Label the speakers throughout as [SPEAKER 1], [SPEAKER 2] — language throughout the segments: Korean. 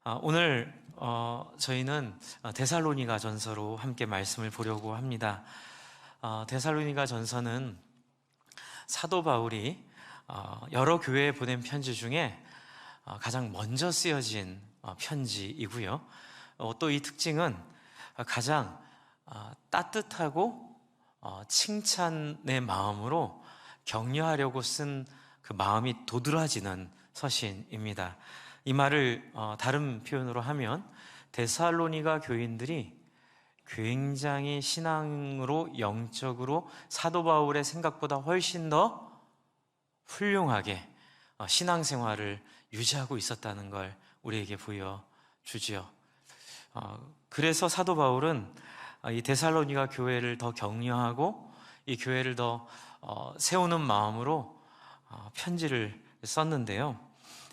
[SPEAKER 1] 오늘 저희는 데살로니가 전서로 함께 말씀을 보려고 합니다. 데살로니가 전서는 사도 바울이 여러 교회에 보낸 편지 중에 가장 먼저 쓰여진 편지이고요. 또 이 특징은 가장 따뜻하고 칭찬의 마음으로 격려하려고 쓴 그 마음이 도드라지는 서신입니다. 이 말을 다른 표현으로 하면 데살로니가 교인들이 굉장히 신앙으로 영적으로 사도 바울의 생각보다 훨씬 더 훌륭하게 신앙생활을 유지하고 있었다는 걸 우리에게 보여주지요. 그래서 사도 바울은 이 데살로니가 교회를 더 격려하고 이 교회를 더 세우는 마음으로 편지를 썼는데요.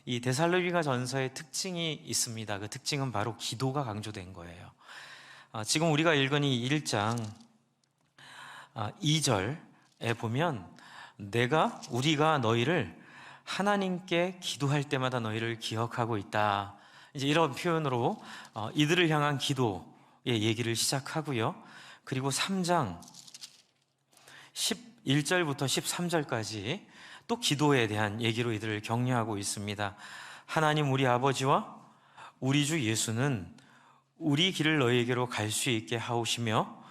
[SPEAKER 1] 이 데살로니가 전서의 특징이 있습니다. 그 특징은 바로 기도가 강조된 거예요. 지금 우리가 읽은 이 1장 2절에 보면 우리가 너희를 하나님께 기도할 때마다 너희를 기억하고 있다. 이제 이런 표현으로 이들을 향한 기도의 얘기를 시작하고요. 그리고 3장 11절부터 13절까지 또 기도에 대한 얘기로 이들을 격려하고 있습니다. 하나님 우리 아버지와 우리 주 예수는 우리 길을 너희에게로 갈 수 있게 하오시며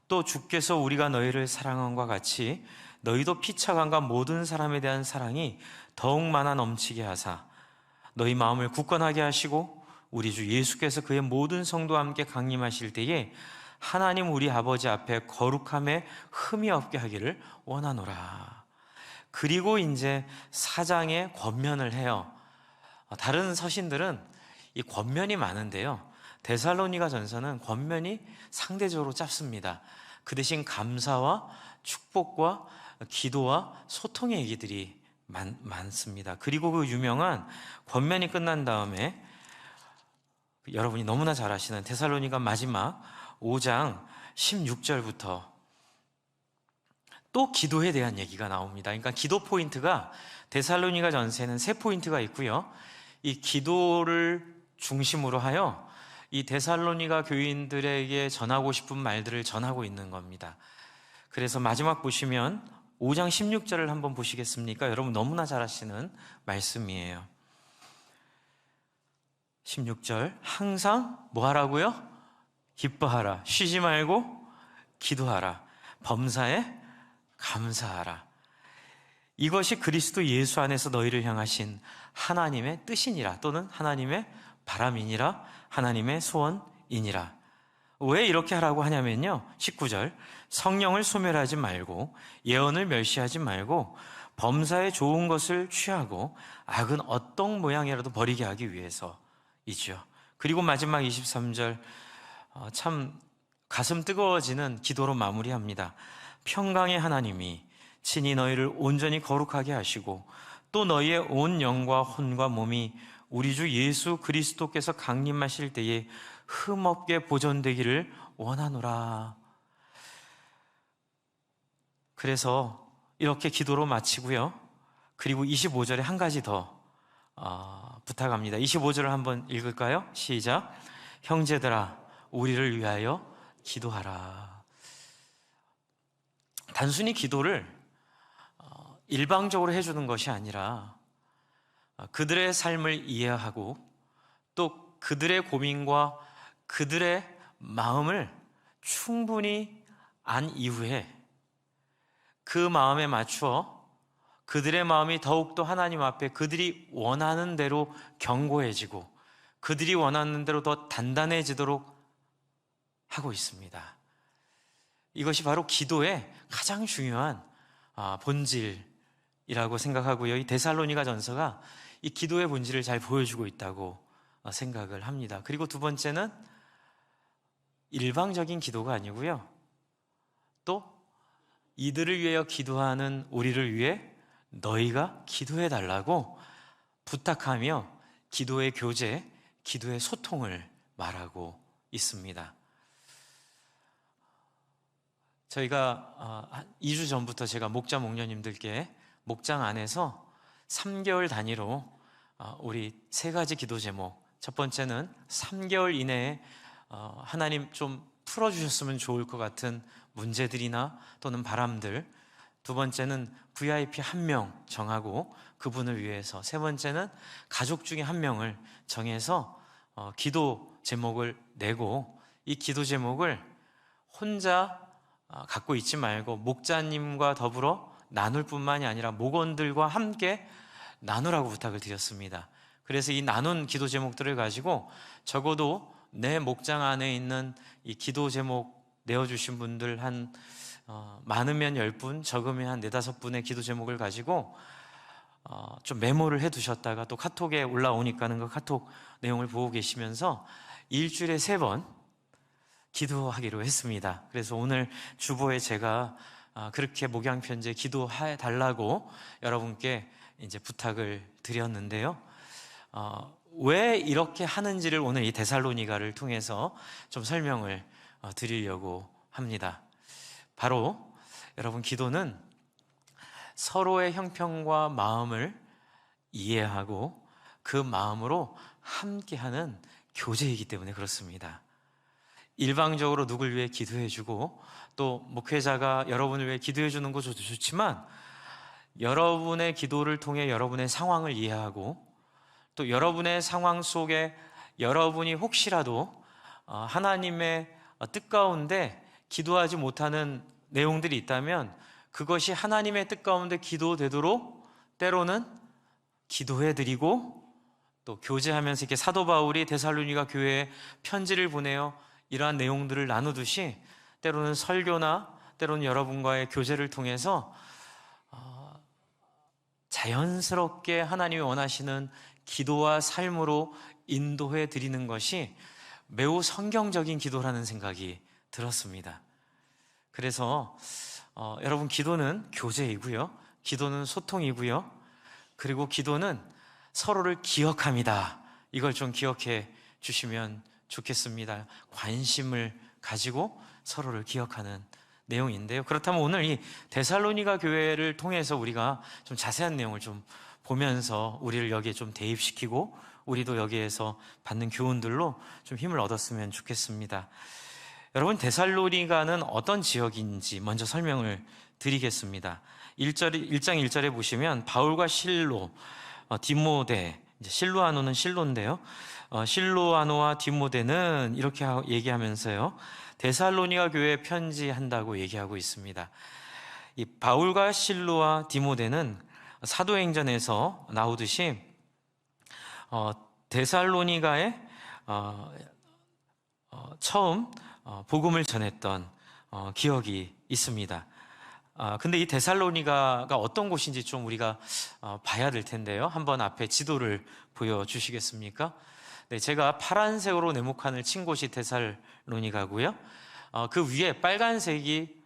[SPEAKER 1] 또 주께서 우리가 너희를 사랑함과 같이 너희도 피차간과 모든 사람에 대한 사랑이 더욱 많아 넘치게 하사 너희 마음을 굳건하게 하시고 우리 주 예수께서 그의 모든 성도와 함께 강림하실 때에 하나님 우리 아버지 앞에 거룩함에 흠이 없게 하기를 원하노라. 그리고 이제 4장에 권면을 해요. 다른 서신들은 이 권면이 많은데요, 데살로니가 전서는 권면이 상대적으로 짧습니다. 그 대신 감사와 축복과 기도와 소통의 얘기들이 많습니다. 그리고 그 유명한 권면이 끝난 다음에 여러분이 너무나 잘 아시는 데살로니가 마지막 5장 16절부터 또 기도에 대한 얘기가 나옵니다. 그러니까 기도 포인트가 데살로니가 전서에는 3포인트가 있고요. 이 기도를 중심으로 하여 이 데살로니가 교인들에게 전하고 싶은 말들을 전하고 있는 겁니다. 그래서 마지막 보시면 5장 16절을 한번 보시겠습니까? 여러분 너무나 잘 아시는 말씀이에요. 16절 항상 뭐 하라고요? 기뻐하라, 쉬지 말고 기도하라, 범사에 감사하라. 이것이 그리스도 예수 안에서 너희를 향하신 하나님의 뜻이니라, 또는 하나님의 바람이니라, 하나님의 소원이니라. 왜 이렇게 하라고 하냐면요, 19절 성령을 소멸하지 말고 예언을 멸시하지 말고 범사에 좋은 것을 취하고 악은 어떤 모양이라도 버리게 하기 위해서이죠. 그리고 마지막 23절 참 가슴 뜨거워지는 기도로 마무리합니다. 평강의 하나님이 친히 너희를 온전히 거룩하게 하시고 또 너희의 온 영과 혼과 몸이 우리 주 예수 그리스도께서 강림하실 때에 흠없게 보존되기를 원하노라. 그래서 이렇게 기도로 마치고요. 그리고 25절에 한 가지 더 부탁합니다. 25절을 한번 읽을까요? 시작. 형제들아 우리를 위하여 기도하라. 단순히 기도를 일방적으로 해주는 것이 아니라 그들의 삶을 이해하고 또 그들의 고민과 그들의 마음을 충분히 안 이후에 그 마음에 맞추어 그들의 마음이 더욱더 하나님 앞에 그들이 원하는 대로 견고해지고 그들이 원하는 대로 더 단단해지도록 하고 있습니다. 이것이 바로 기도의 가장 중요한 본질이라고 생각하고요. 이 데살로니가 전서가 이 기도의 본질을 잘 보여주고 있다고 생각을 합니다. 그리고 두 번째는 일방적인 기도가 아니고요, 또 이들을 위하여 기도하는 우리를 위해 너희가 기도해 달라고 부탁하며 기도의 교제, 기도의 소통을 말하고 있습니다. 저희가 2주 전부터 제가 목자 목녀님들께 목장 안에서 3개월 단위로 우리 3가지 기도 제목 첫 번째는 3개월 이내에 하나님 좀 풀어주셨으면 좋을 것 같은 문제들이나 또는 바람들. 두 번째는 VIP 한 명 정하고 그분을 위해서. 세 번째는 가족 중에 한 명을 정해서 기도 제목을 내고, 이 기도 제목을 혼자 갖고 있지 말고 목자님과 더불어 나눌 뿐만이 아니라 목원들과 함께 나누라고 부탁을 드렸습니다. 그래서 이 나눈 기도 제목들을 가지고 적어도 내 목장 안에 있는 이 기도 제목 내어주신 분들 한 많으면 10분, 적으면 한 4-5분의 기도 제목을 가지고 좀 메모를 해두셨다가 또 카톡에 올라오니까는 그 카톡 내용을 보고 계시면서 일주일에 3번 기도하기로 했습니다. 그래서 오늘 주보에 제가 그렇게 목양편지에 기도해 달라고 여러분께 이제 부탁을 드렸는데요. 왜 이렇게 하는지를 오늘 이 데살로니가를 통해서 좀 설명을 드리려고 합니다. 바로 여러분, 기도는 서로의 형편과 마음을 이해하고 그 마음으로 함께하는 교제이기 때문에 그렇습니다. 일방적으로 누굴 위해 기도해주고 또 목회자가 여러분을 위해 기도해주는 것도 좋지만 여러분의 기도를 통해 여러분의 상황을 이해하고 또 여러분의 상황 속에 여러분이 혹시라도 하나님의 뜻 가운데 기도하지 못하는 내용들이 있다면 그것이 하나님의 뜻 가운데 기도되도록 때로는 기도해드리고 또 교제하면서 이렇게 사도 바울이 데살로니가 교회에 편지를 보내어 이러한 내용들을 나누듯이 때로는 설교나 때로는 여러분과의 교제를 통해서 자연스럽게 하나님이 원하시는 기도와 삶으로 인도해 드리는 것이 매우 성경적인 기도라는 생각이 들었습니다. 그래서 여러분, 기도는 교제이고요, 기도는 소통이고요, 그리고 기도는 서로를 기억합니다. 이걸 좀 기억해 주시면 좋겠습니다. 관심을 가지고 서로를 기억하는 내용인데요. 그렇다면 오늘 이 데살로니가 교회를 통해서 우리가 좀 자세한 내용을 좀 보면서 우리를 여기에 좀 대입시키고 우리도 여기에서 받는 교훈들로 좀 힘을 얻었으면 좋겠습니다. 여러분, 데살로니가는 어떤 지역인지 먼저 설명을 드리겠습니다. 1장 1절에 보시면 바울과 실로, 디모데, 이제 실로아노는 실로인데요. 실로아노와 디모데는 이렇게 얘기하면서요, 데살로니가 교회에 편지한다고 얘기하고 있습니다. 이 바울과 실로와 디모데는 사도행전에서 나오듯이 데살로니가에 처음 복음을 전했던 기억이 있습니다. 근데 이 데살로니가가 어떤 곳인지 좀 우리가 봐야 될 텐데요. 한번 앞에 지도를 보여주시겠습니까? 네, 제가 파란색으로 네모칸을 친 곳이 데살로니가고요. 그 위에 빨간색이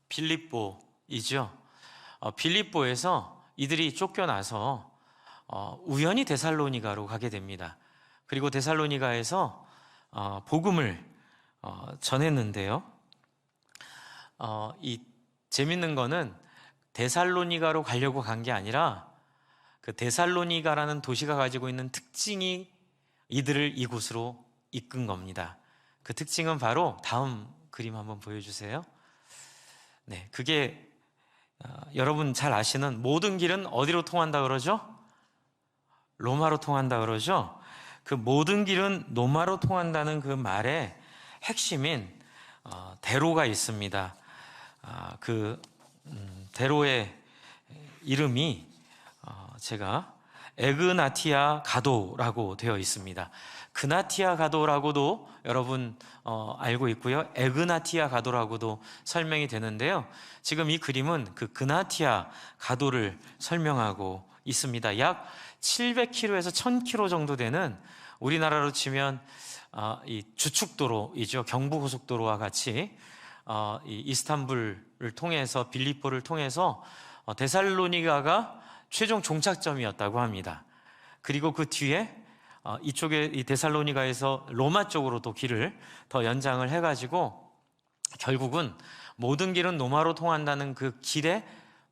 [SPEAKER 1] 빌립보이죠. 빌립보에서 이들이 쫓겨나서 우연히 데살로니가로 가게 됩니다. 그리고 데살로니가에서 복음을 전했는데요. 이 재밌는 거는 데살로니가로 가려고 간 게 아니라 그 데살로니가라는 도시가 가지고 있는 특징이 이들을 이곳으로 이끈 겁니다. 그 특징은 바로 다음 그림 한번 보여주세요. 네, 그게 여러분 잘 아시는 모든 길은 어디로 통한다 그러죠? 로마로 통한다 그러죠? 그 모든 길은 로마로 통한다는 그 말의 핵심인 대로가 있습니다. 그 대로의 이름이 제가 에그나티아 가도라고 되어 있습니다. 그나티아 가도라고도 여러분 알고 있고요, 에그나티아 가도라고도 설명이 되는데요. 지금 이 그림은 그 그나티아 가도를 설명하고 있습니다. 약 700km에서 1000km 정도 되는, 우리나라로 치면 이 주축도로이죠. 경부고속도로와 같이 이 이스탄불을 통해서 빌립보를 통해서 데살로니가가 최종 종착점이었다고 합니다. 그리고 그 뒤에 이쪽에 이 데살로니가에서 로마 쪽으로 또 길을 더 연장을 해가지고 결국은 모든 길은 로마로 통한다는 그 길의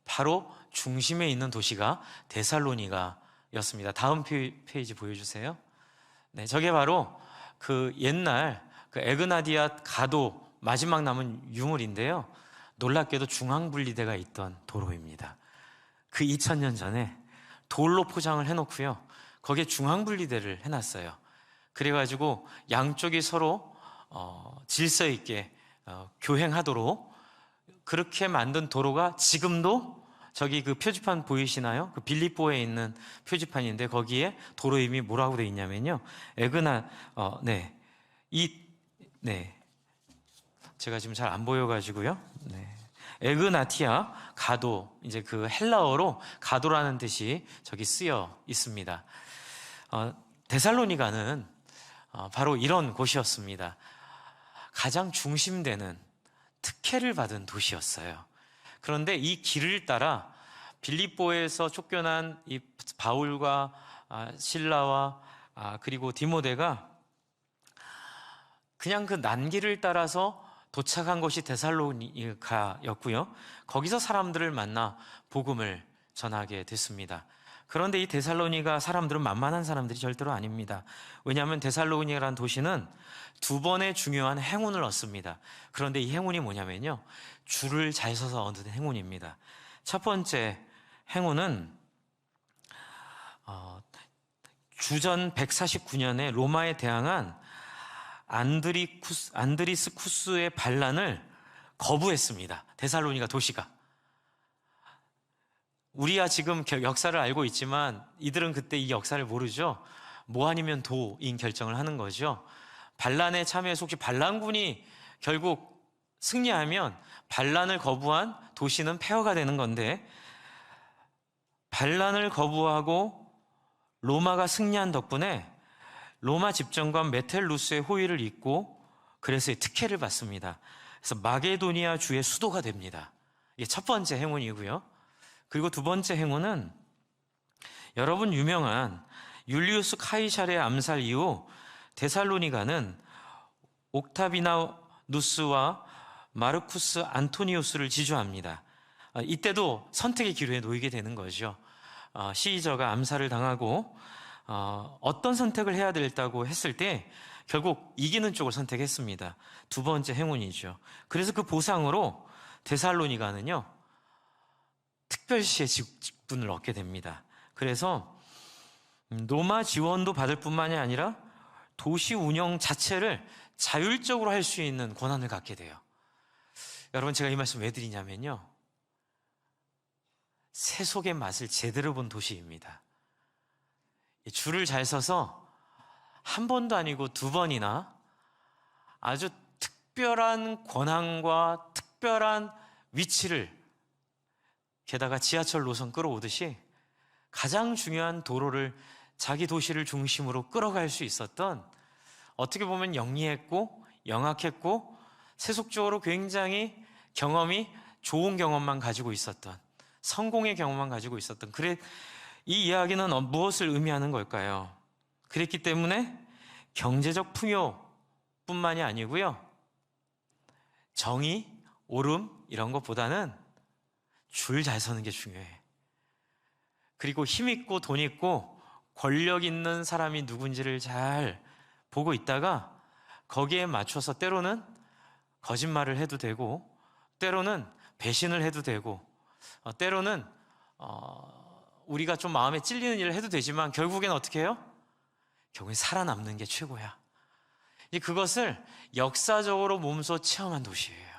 [SPEAKER 1] 바로 중심에 있는 도시가 데살로니가 도로였습니다. 다음 페이지 보여주세요. 네, 저게 바로 그 옛날 그 에그나디아 가도 마지막 남은 유물인데요. 놀랍게도 중앙분리대가 있던 도로입니다. 그 2000년 전에 돌로 포장을 해놓고요. 거기에 중앙분리대를 해놨어요. 그래가지고 양쪽이 서로 질서 있게 교행하도록 그렇게 만든 도로가 지금도 저기 그 표지판 보이시나요? 그 빌립보에 있는 표지판인데 거기에 도로 이름이 뭐라고 되어 있냐면요. 제가 지금 잘 안 보여가지고요. 에그나티아 가도, 이제 그 헬라어로 가도라는 뜻이 저기 쓰여 있습니다. 데살로니가는 바로 이런 곳이었습니다. 가장 중심되는 특혜를 받은 도시였어요. 그런데 이 길을 따라 빌립보에서 쫓겨난 이 바울과 실라와 그리고 디모데가 그냥 그 난길을 따라서 도착한 곳이 데살로니가였고요. 거기서 사람들을 만나 복음을 전하게 됐습니다. 그런데 이 데살로니가 사람들은 만만한 사람들이 절대로 아닙니다. 왜냐하면 데살로니가라는 도시는 두 번의 중요한 행운을 얻습니다. 그런데 이 행운이 뭐냐면요, 줄을 잘 서서 얻은 행운입니다. 첫 번째 행운은 주전 149년에 로마에 대항한 안드리스쿠스의 반란을 거부했습니다. 데살로니가 도시가. 우리야 지금 역사를 알고 있지만 이들은 그때 이 역사를 모르죠. 뭐 아니면 도인 결정을 하는 거죠. 반란에 참여해서 혹시 반란군이 결국 승리하면 반란을 거부한 도시는 폐허가 되는 건데, 반란을 거부하고 로마가 승리한 덕분에 로마 집정관 메텔루스의 호의를 잇고 그래서 특혜를 받습니다. 그래서 마게도니아 주의 수도가 됩니다. 이게 첫 번째 행운이고요. 그리고 두 번째 행운은 여러분 유명한 율리우스 카이사르의 암살 이후 데살로니가는 옥타비나누스와 마르쿠스 안토니우스를 지주합니다. 이때도 선택의 기로에 놓이게 되는 거죠. 시저가 암살을 당하고 어떤 선택을 해야 된다고 했을 때 결국 이기는 쪽을 선택했습니다. 두 번째 행운이죠. 그래서 그 보상으로 데살로니가는요, 특별시의 직분을 얻게 됩니다. 그래서 로마 지원도 받을 뿐만이 아니라 도시 운영 자체를 자율적으로 할 수 있는 권한을 갖게 돼요. 여러분, 제가 이 말씀 왜 드리냐면요, 세속의 맛을 제대로 본 도시입니다. 줄을 잘 서서 한 번도 아니고 두 번이나 아주 특별한 권한과 특별한 위치를, 게다가 지하철 노선 끌어오듯이 가장 중요한 도로를 자기 도시를 중심으로 끌어갈 수 있었던, 어떻게 보면 영리했고 영악했고 세속적으로 굉장히 경험이 좋은 경험만 가지고 있었던, 성공의 경험만 가지고 있었던, 이 이야기는 무엇을 의미하는 걸까요? 그랬기 때문에 경제적 풍요뿐만이 아니고요, 정의, 옳음 이런 것보다는 줄 잘 서는 게 중요해. 그리고 힘 있고 돈 있고 권력 있는 사람이 누군지를 잘 보고 있다가 거기에 맞춰서 때로는 거짓말을 해도 되고, 때로는 배신을 해도 되고, 때로는 우리가 좀 마음에 찔리는 일을 해도 되지만 결국엔 어떻게 해요? 결국엔 살아남는 게 최고야. 그것을 역사적으로 몸소 체험한 도시예요.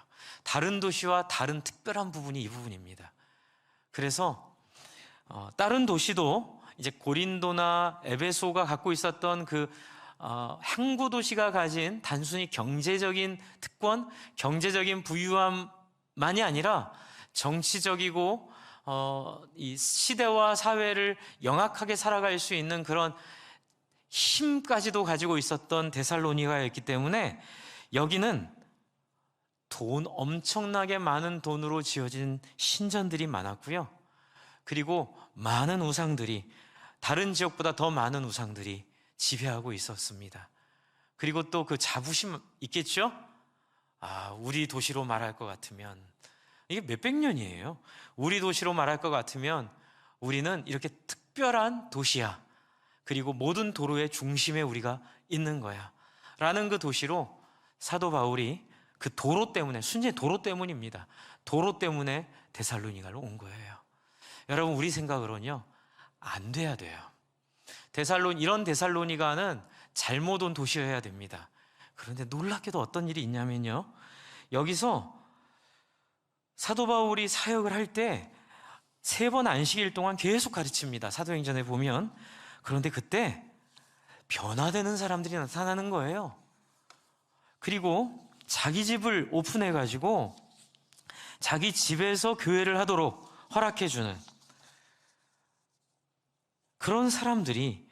[SPEAKER 1] 다른 도시와 다른 특별한 부분이 이 부분입니다. 그래서 다른 도시도 이제 고린도나 에베소가 갖고 있었던 그 항구 도시가 가진 단순히 경제적인 특권, 경제적인 부유함만이 아니라 정치적이고 이 시대와 사회를 영악하게 살아갈 수 있는 그런 힘까지도 가지고 있었던 데살로니가였기 때문에 여기는 돈, 엄청나게 많은 돈으로 지어진 신전들이 많았고요. 그리고 많은 우상들이, 다른 지역보다 더 많은 우상들이 지배하고 있었습니다. 그리고 또 그 자부심 있겠죠? 우리 도시로 말할 것 같으면, 이게 몇백 년이에요. 우리 도시로 말할 것 같으면 우리는 이렇게 특별한 도시야. 그리고 모든 도로의 중심에 우리가 있는 거야. 라는 그 도시로 사도 바울이 그 도로 때문에, 순전히 도로 때문입니다. 도로 때문에 데살로니가로 온 거예요. 여러분, 우리 생각으로는요, 안 돼야 돼요. 이런 데살로니가는 잘못 온 도시여야 됩니다. 그런데 놀랍게도 어떤 일이 있냐면요, 여기서 사도 바울이 사역을 할 때 3번 안식일 동안 계속 가르칩니다. 사도행전에 보면. 그런데 그때 변화되는 사람들이 나타나는 거예요. 그리고 자기 집을 오픈해가지고 자기 집에서 교회를 하도록 허락해주는 그런 사람들이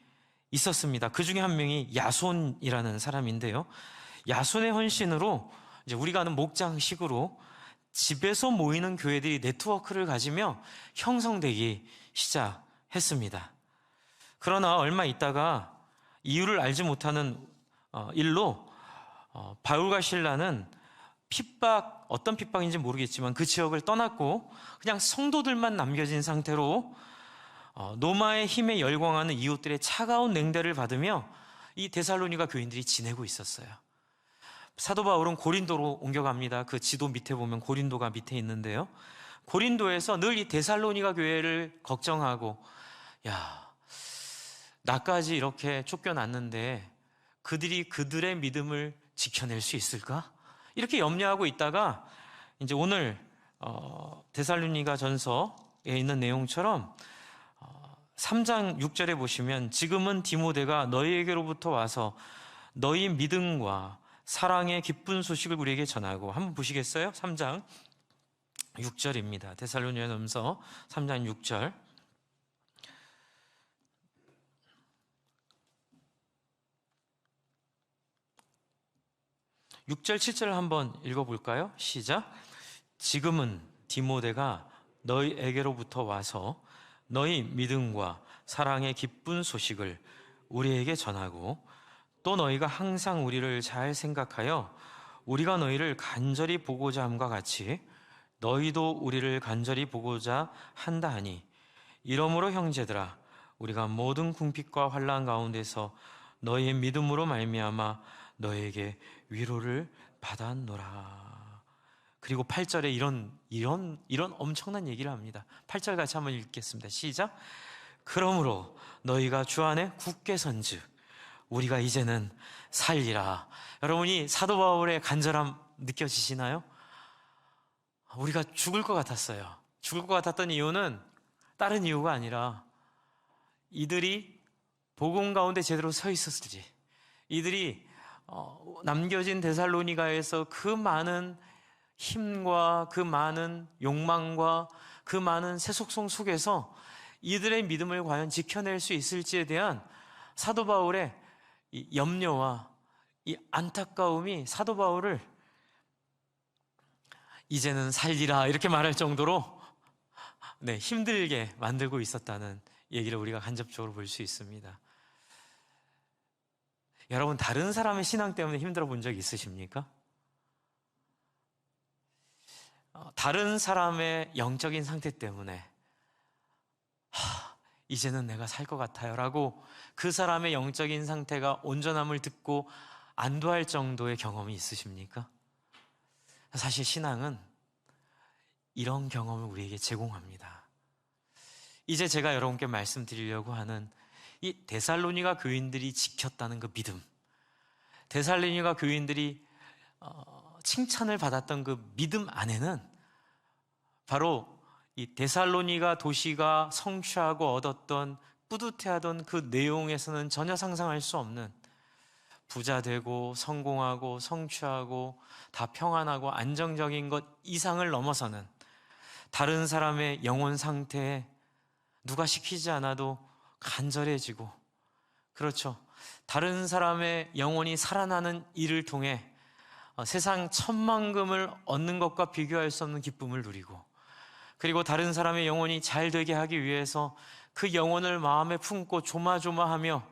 [SPEAKER 1] 있었습니다. 그 중에 한 명이 야손이라는 사람인데요, 야손의 헌신으로 이제 우리가 아는 목장식으로 집에서 모이는 교회들이 네트워크를 가지며 형성되기 시작했습니다. 그러나 얼마 있다가 이유를 알지 못하는 일로 바울과 실라는 어떤 핍박인지 모르겠지만 그 지역을 떠났고 그냥 성도들만 남겨진 상태로 노마의 힘에 열광하는 이웃들의 차가운 냉대를 받으며 이 데살로니가 교인들이 지내고 있었어요. 사도 바울은 고린도로 옮겨갑니다. 그 지도 밑에 보면 고린도가 밑에 있는데요, 고린도에서 늘 이 데살로니가 교회를 걱정하고, 야, 나까지 이렇게 쫓겨났는데 그들이 그들의 믿음을 지켜낼 수 있을까? 이렇게 염려하고 있다가 이제 오늘 데살로니가 전서에 있는 내용처럼 3장 6절에 보시면, 지금은 디모데가 너희에게로부터 와서 너희 믿음과 사랑의 기쁜 소식을 우리에게 전하고, 한번 보시겠어요? 3장 6절입니다. 데살로니가전서 3장 6절. 6절 7절 한번 읽어볼까요? 시작. 지금은 디모데가 너희에게로부터 와서 너희 믿음과 사랑의 기쁜 소식을 우리에게 전하고, 또 너희가 항상 우리를 잘 생각하여 우리가 너희를 간절히 보고자 함과 같이 너희도 우리를 간절히 보고자 한다 하니, 이러므로 형제들아, 우리가 모든 궁핍과 환난 가운데서 너희의 믿음으로 말미암아 너희에게 위로를 받았노라. 그리고 8절에 이런 엄청난 얘기를 합니다. 8절 같이 한번 읽겠습니다. 시작. 그러므로 너희가 주 안에 굳게 선즉 우리가 이제는 살리라. 여러분이 사도 바울의 간절함 느껴지시나요? 우리가 죽을 것 같았어요. 죽을 것 같았던 이유는 다른 이유가 아니라 이들이 복음 가운데 제대로 서 있었을지, 이들이 남겨진 데살로니가에서 그 많은 힘과 그 많은 욕망과 그 많은 세속성 속에서 이들의 믿음을 과연 지켜낼 수 있을지에 대한 사도 바울의 이 염려와 이 안타까움이 사도 바울을 이제는 살리라 이렇게 말할 정도로 힘들게 만들고 있었다는 얘기를 우리가 간접적으로 볼 수 있습니다. 여러분, 다른 사람의 신앙 때문에 힘들어 본 적 있으십니까? 다른 사람의 영적인 상태 때문에 이제는 내가 살 것 같아요 라고 그 사람의 영적인 상태가 온전함을 듣고 안도할 정도의 경험이 있으십니까? 사실 신앙은 이런 경험을 우리에게 제공합니다. 이제 제가 여러분께 말씀드리려고 하는 이 데살로니가 교인들이 지켰다는 그 믿음, 데살로니가 교인들이 칭찬을 받았던 그 믿음 안에는 바로 이 데살로니가 도시가 성취하고 얻었던 뿌듯해하던 그 내용에서는 전혀 상상할 수 없는 부자 되고 성공하고 성취하고 다 평안하고 안정적인 것 이상을 넘어서는 다른 사람의 영혼 상태에 누가 시키지 않아도 간절해지고, 그렇죠, 다른 사람의 영혼이 살아나는 일을 통해 세상 천만금을 얻는 것과 비교할 수 없는 기쁨을 누리고, 그리고 다른 사람의 영혼이 잘 되게 하기 위해서 그 영혼을 마음에 품고 조마조마하며,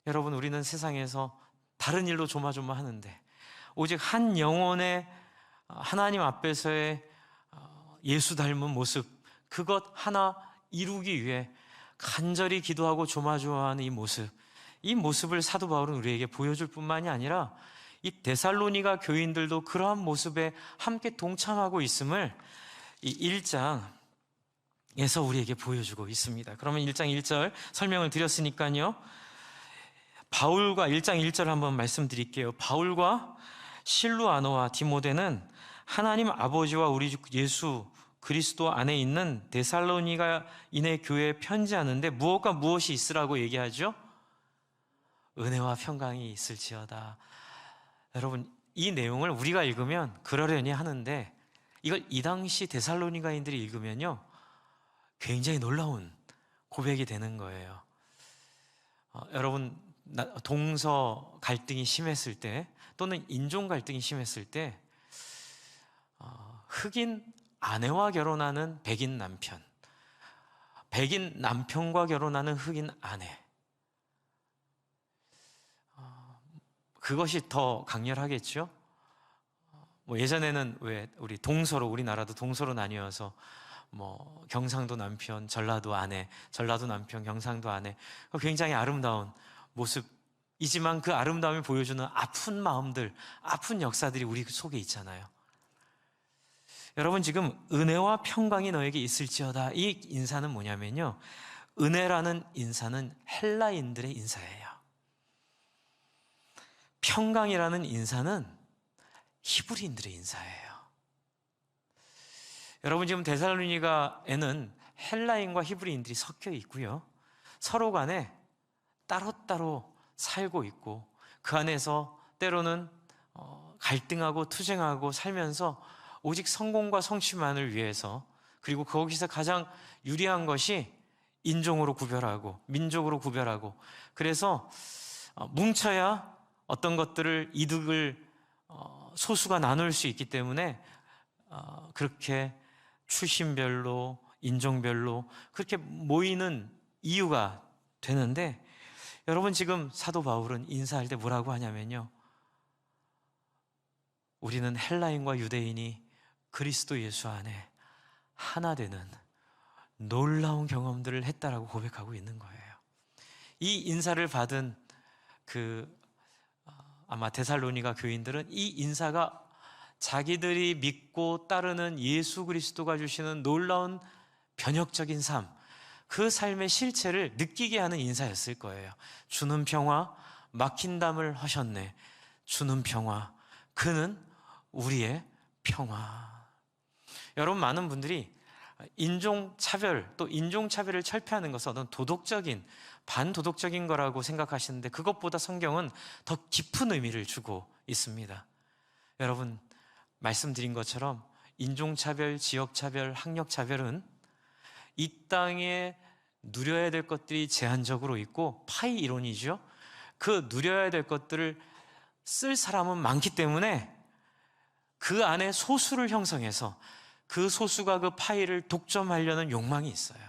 [SPEAKER 1] 여러분, 우리는 세상에서 다른 일로 조마조마하는데 오직 한 영혼의 하나님 앞에서의 예수 닮은 모습, 그것 하나 이루기 위해 간절히 기도하고 조마조마하는 이 모습을 사도 바울은 우리에게 보여줄 뿐만이 아니라 이 데살로니가 교인들도 그러한 모습에 함께 동참하고 있음을 이 1장에서 우리에게 보여주고 있습니다. 그러면 1장 1절 설명을 드렸으니까요, 바울과 1장 1절 한번 말씀드릴게요. 바울과 실루아노와 디모데는 하나님 아버지와 우리 주 예수 그리스도 안에 있는 데살로니가인의 교회에 편지하는데 무엇과 무엇이 있으라고 얘기하죠? 은혜와 평강이 있을지어다. 여러분, 이 내용을 우리가 읽으면 그러려니 하는데 이걸 이 당시 데살로니가인들이 읽으면요, 굉장히 놀라운 고백이 되는 거예요. 여러분, 동서 갈등이 심했을 때 또는 인종 갈등이 심했을 때 흑인 아내와 결혼하는 백인 남편, 백인 남편과 결혼하는 흑인 아내, 그것이 더 강렬하겠죠? 예전에는 왜 우리나라도 동서로 나뉘어서 경상도 남편, 전라도 아내, 전라도 남편, 경상도 아내, 굉장히 아름다운 모습이지만 그 아름다움이 보여주는 아픈 마음들, 아픈 역사들이 우리 속에 있잖아요. 여러분, 지금 은혜와 평강이 너에게 있을지어다, 이 인사는 뭐냐면요, 은혜라는 인사는 헬라인들의 인사예요. 평강이라는 인사는 히브리인들의 인사예요. 여러분, 지금 데살로니가에는 헬라인과 히브리인들이 섞여 있고요, 서로 간에 따로따로 살고 있고 그 안에서 때로는 갈등하고 투쟁하고 살면서 오직 성공과 성취만을 위해서, 그리고 거기서 가장 유리한 것이 인종으로 구별하고 민족으로 구별하고, 그래서 뭉쳐야 어떤 것들을 이득을 소수가 나눌 수 있기 때문에 그렇게 출신별로 인종별로 그렇게 모이는 이유가 되는데, 여러분, 지금 사도 바울은 인사할 때 뭐라고 하냐면요, 우리는 헬라인과 유대인이 그리스도 예수 안에 하나 되는 놀라운 경험들을 했다라고 고백하고 있는 거예요. 이 인사를 받은 아마 데살로니가 교인들은 이 인사가 자기들이 믿고 따르는 예수 그리스도가 주시는 놀라운 변혁적인 삶, 그 삶의 실체를 느끼게 하는 인사였을 거예요. 주는 평화, 막힌 담을 하셨네. 주는 평화, 그는 우리의 평화. 여러분, 많은 분들이 인종차별, 또 인종차별을 철폐하는 것은 어떤 도덕적인, 반도덕적인 거라고 생각하시는데 그것보다 성경은 더 깊은 의미를 주고 있습니다. 여러분, 말씀드린 것처럼 인종차별, 지역차별, 학력차별은 이 땅에 누려야 될 것들이 제한적으로 있고 파이 이론이죠. 그 누려야 될 것들을 쓸 사람은 많기 때문에 그 안에 소수를 형성해서 그 소수가 그 파이를 독점하려는 욕망이 있어요.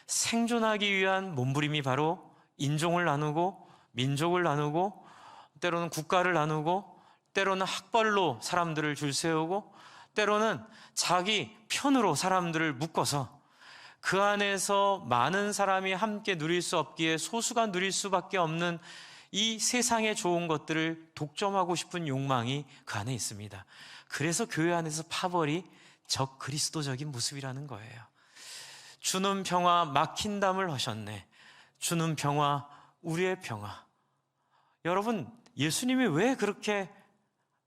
[SPEAKER 1] 생존하기 위한 몸부림이 바로 인종을 나누고 민족을 나누고 때로는 국가를 나누고 때로는 학벌로 사람들을 줄 세우고 때로는 자기 편으로 사람들을 묶어서 그 안에서 많은 사람이 함께 누릴 수 없기에 소수가 누릴 수밖에 없는 이 세상의 좋은 것들을 독점하고 싶은 욕망이 그 안에 있습니다. 그래서 교회 안에서 파벌이 적 그리스도적인 모습이라는 거예요. 주는 평화, 막힌 담을 하셨네. 주는 평화, 우리의 평화. 여러분, 예수님이 왜 그렇게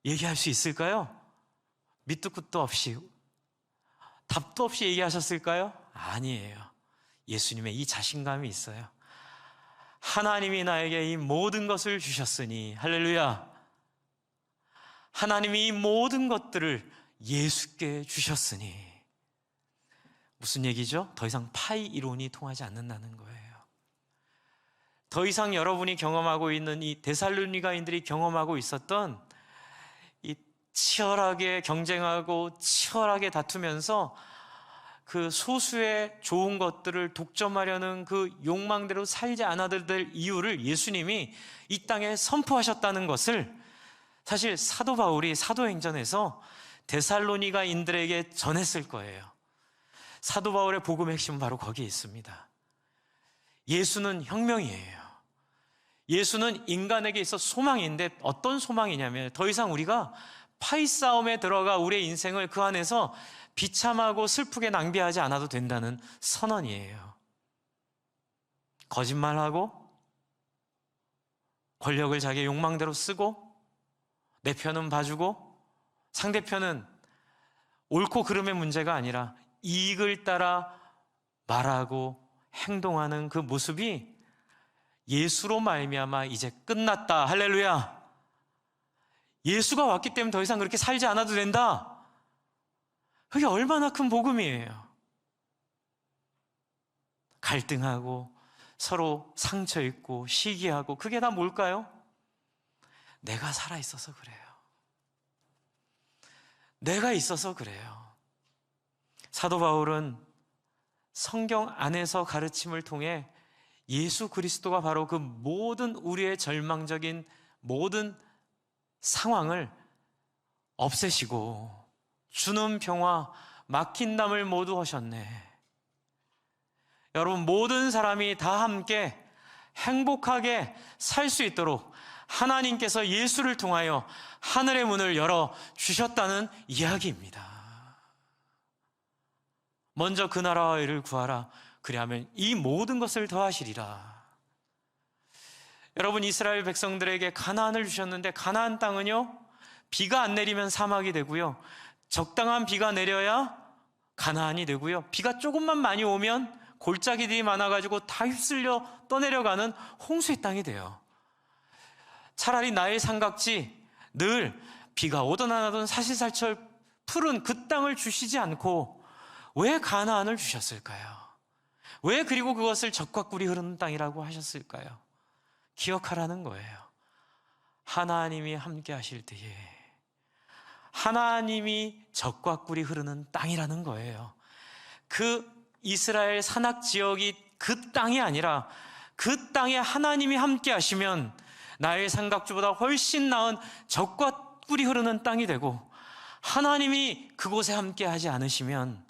[SPEAKER 1] 얘기할 수 있을까요? 밑도 끝도 없이, 답도 없이 얘기하셨을까요? 아니에요. 예수님의 이 자신감이 있어요. 하나님이 나에게 이 모든 것을 주셨으니, 할렐루야. 하나님이 이 모든 것들을 예수께 주셨으니. 무슨 얘기죠? 더 이상 파이 이론이 통하지 않는다는 거예요. 더 이상 여러분이 경험하고 있는 이 데살로니가인들이 경험하고 있었던 이 치열하게 경쟁하고 치열하게 다투면서 그 소수의 좋은 것들을 독점하려는 그 욕망대로 살지 않아도 될 이유를 예수님이 이 땅에 선포하셨다는 것을 사실 사도 바울이 사도행전에서 데살로니가인들에게 전했을 거예요. 사도 바울의 복음의 핵심은 바로 거기에 있습니다. 예수는 혁명이에요. 예수는 인간에게 있어 소망인데 어떤 소망이냐면 더 이상 우리가 파이 싸움에 들어가 우리의 인생을 그 안에서 비참하고 슬프게 낭비하지 않아도 된다는 선언이에요. 거짓말하고 권력을 자기의 욕망대로 쓰고 내 편은 봐주고 상대편은 옳고 그름의 문제가 아니라 이익을 따라 말하고 행동하는 그 모습이 예수로 말미암아 이제 끝났다. 할렐루야. 예수가 왔기 때문에 더 이상 그렇게 살지 않아도 된다. 그게 얼마나 큰 복음이에요. 갈등하고 서로 상처 있고 시기하고 그게 다 뭘까요? 내가 살아있어서 그래요. 내가 있어서 그래요. 사도 바울은 성경 안에서 가르침을 통해 예수 그리스도가 바로 그 모든 우리의 절망적인 모든 상황을 없애시고 주는 평화 막힌 담을 모두 하셨네. 여러분, 모든 사람이 다 함께 행복하게 살 수 있도록 하나님께서 예수를 통하여 하늘의 문을 열어 주셨다는 이야기입니다. 먼저 그 나라와 의를 구하라. 그리하면 이 모든 것을 더하시리라. 여러분, 이스라엘 백성들에게 가나안을 주셨는데 가나안 땅은요, 비가 안 내리면 사막이 되고요, 적당한 비가 내려야 가나안이 되고요, 비가 조금만 많이 오면 골짜기들이 많아가지고 다 휩쓸려 떠내려가는 홍수의 땅이 돼요. 차라리 나의 삼각지, 늘 비가 오든 안 오든 사시사철 푸른 그 땅을 주시지 않고 왜 가나안을 주셨을까요? 왜 그리고 그것을 젖과 꿀이 흐르는 땅이라고 하셨을까요? 기억하라는 거예요. 하나님이 함께 하실 때에 하나님이 젖과 꿀이 흐르는 땅이라는 거예요. 그 이스라엘 산악 지역이 그 땅이 아니라 그 땅에 하나님이 함께 하시면 나의 삼각주보다 훨씬 나은 젖과 꿀이 흐르는 땅이 되고, 하나님이 그곳에 함께 하지 않으시면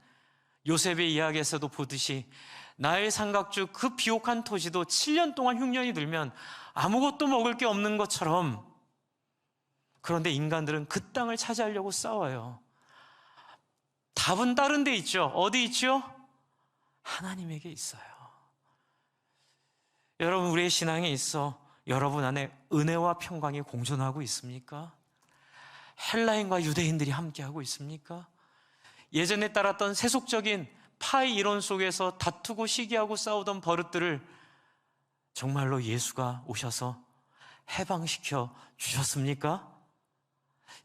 [SPEAKER 1] 요셉의 이야기에서도 보듯이 나의 삼각주 그 비옥한 토지도 7년 동안 흉년이 들면 아무것도 먹을 게 없는 것처럼, 그런데 인간들은 그 땅을 차지하려고 싸워요. 답은 다른 데 있죠. 어디 있죠? 하나님에게 있어요. 여러분, 우리의 신앙에 있어 여러분 안에 은혜와 평강이 공존하고 있습니까? 헬라인과 유대인들이 함께하고 있습니까? 예전에 따랐던 세속적인 파이 이론 속에서 다투고 시기하고 싸우던 버릇들을 정말로 예수가 오셔서 해방시켜 주셨습니까?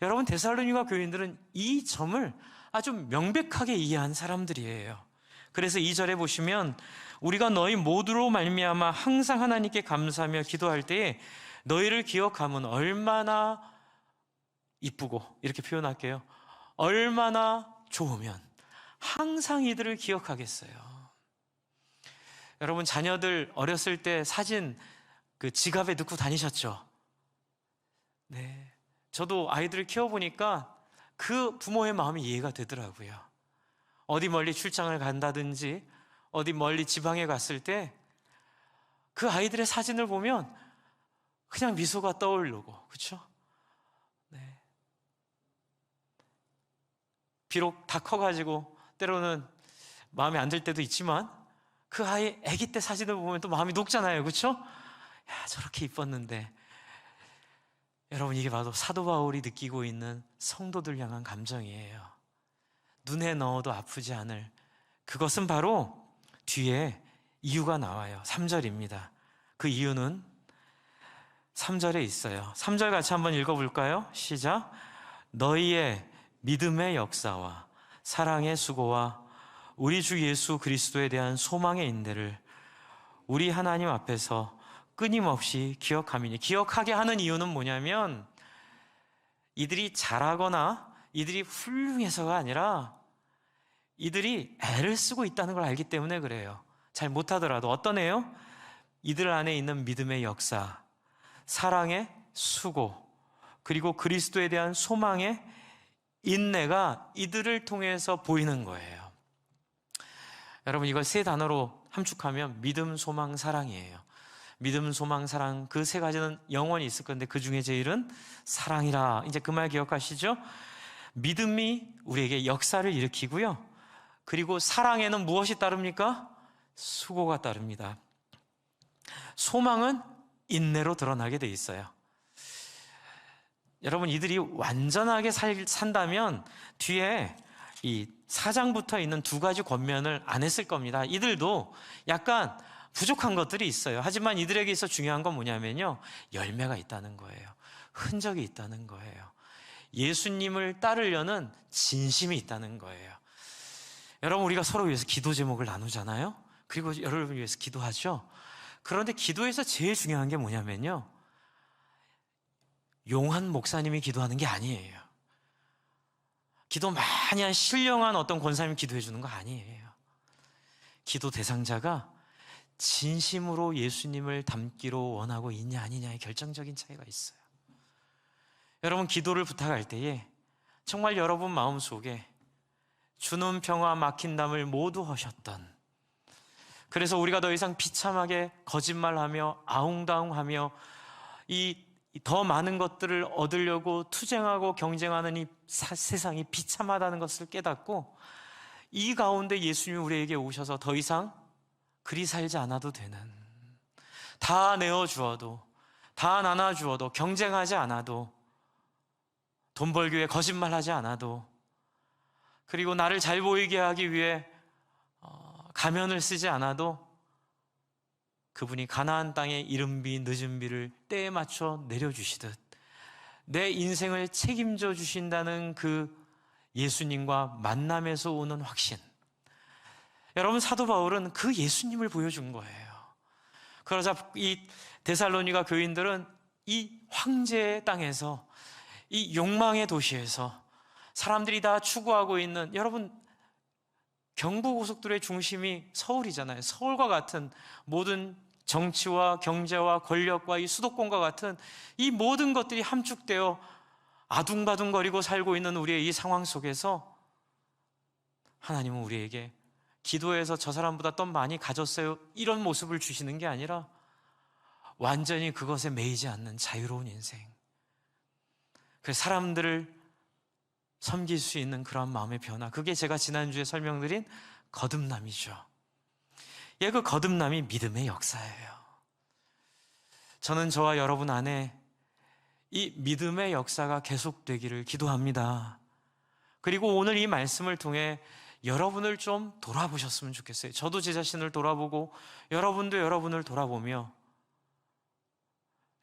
[SPEAKER 1] 여러분, 데살로니가 교인들은 이 점을 아주 명백하게 이해한 사람들이에요. 그래서 2절에 보시면 우리가 너희 모두로 말미암아 항상 하나님께 감사하며 기도할 때에 너희를 기억하면 얼마나 이쁘고, 이렇게 표현할게요. 얼마나 좋으면 항상 이들을 기억하겠어요. 여러분, 자녀들 어렸을 때 사진 그 지갑에 넣고 다니셨죠? 네. 저도 아이들을 키워보니까 그 부모의 마음이 이해가 되더라고요. 어디 멀리 출장을 간다든지 어디 멀리 지방에 갔을 때 그 아이들의 사진을 보면 그냥 미소가 떠오르고, 그렇죠? 네. 비록 다 커가지고 때로는 마음에 안 들 때도 있지만 그 아이 아기 때 사진을 보면 또 마음이 녹잖아요, 그렇죠? 야, 저렇게 이뻤는데. 여러분, 이게 바로 사도 바울이 느끼고 있는 성도들 향한 감정이에요. 눈에 넣어도 아프지 않을, 그것은 바로 뒤에 이유가 나와요. 3절입니다. 그 이유는 3절에 있어요. 3절 같이 한번 읽어볼까요? 시작. 너희의 믿음의 역사와 사랑의 수고와 우리 주 예수 그리스도에 대한 소망의 인내를 우리 하나님 앞에서 끊임없이 기억함이니. 기억하게 하는 이유는 뭐냐면 이들이 잘하거나 이들이 훌륭해서가 아니라 이들이 애를 쓰고 있다는 걸 알기 때문에 그래요. 잘 못하더라도 어떤 애요? 이들 안에 있는 믿음의 역사, 사랑의 수고, 그리고 그리스도에 대한 소망의 인내가 이들을 통해서 보이는 거예요. 여러분, 이걸 세 단어로 함축하면 믿음, 소망, 사랑이에요. 믿음, 소망, 사랑, 그 세 가지는 영원히 있을 건데 그 중에 제일은 사랑이라. 이제 그 말 기억하시죠? 믿음이 우리에게 역사를 일으키고요. 그리고 사랑에는 무엇이 따릅니까? 수고가 따릅니다. 소망은 인내로 드러나게 돼 있어요. 여러분, 이들이 완전하게 산다면 뒤에 이 4장부터 있는 두 가지 권면을 안 했을 겁니다. 이들도 약간 부족한 것들이 있어요. 하지만 이들에게 있어 중요한 건 뭐냐면요, 열매가 있다는 거예요. 흔적이 있다는 거예요. 예수님을 따르려는 진심이 있다는 거예요. 여러분, 우리가 서로 위해서 기도 제목을 나누잖아요. 그리고 여러분을 위해서 기도하죠. 그런데 기도에서 제일 중요한 게 뭐냐면요, 용한 목사님이 기도하는 게 아니에요. 기도 많이 한 신령한 어떤 권사님이 기도해 주는 거 아니에요. 기도 대상자가 진심으로 예수님을 닮기로 원하고 있냐 아니냐의 결정적인 차이가 있어요. 여러분, 기도를 부탁할 때에 정말 여러분 마음속에 주는 평화 막힌 담을 모두 허셨던, 그래서 우리가 더 이상 비참하게 거짓말하며 아웅다웅하며 이 더 많은 것들을 얻으려고 투쟁하고 경쟁하는 이 세상이 비참하다는 것을 깨닫고, 이 가운데 예수님이 우리에게 오셔서 더 이상 그리 살지 않아도 되는, 다 내어주어도, 다 나눠주어도, 경쟁하지 않아도, 돈 벌기 위해 거짓말하지 않아도, 그리고 나를 잘 보이게 하기 위해 가면을 쓰지 않아도 그분이 가나안 땅에 이른 비 늦은 비를 때에 맞춰 내려주시듯 내 인생을 책임져 주신다는 그 예수님과 만남에서 오는 확신. 여러분, 사도 바울은 그 예수님을 보여준 거예요. 그러자 이 데살로니가 교인들은 이 황제의 땅에서, 이 욕망의 도시에서 사람들이 다 추구하고 있는, 여러분, 경부고속도로의 중심이 서울이잖아요. 서울과 같은 모든 정치와 경제와 권력과 이 수도권과 같은 이 모든 것들이 함축되어 아둥바둥거리고 살고 있는 우리의 이 상황 속에서 하나님은 우리에게 기도해서 저 사람보다 더 많이 가졌어요, 이런 모습을 주시는 게 아니라 완전히 그것에 매이지 않는 자유로운 인생, 그 사람들을 섬길 수 있는 그런 마음의 변화, 그게 제가 지난주에 설명드린 거듭남이죠. 예, 그 거듭남이 믿음의 역사예요. 저는 저와 여러분 안에 이 믿음의 역사가 계속되기를 기도합니다. 그리고 오늘 이 말씀을 통해 여러분을 좀 돌아보셨으면 좋겠어요. 저도 제 자신을 돌아보고 여러분도 여러분을 돌아보며,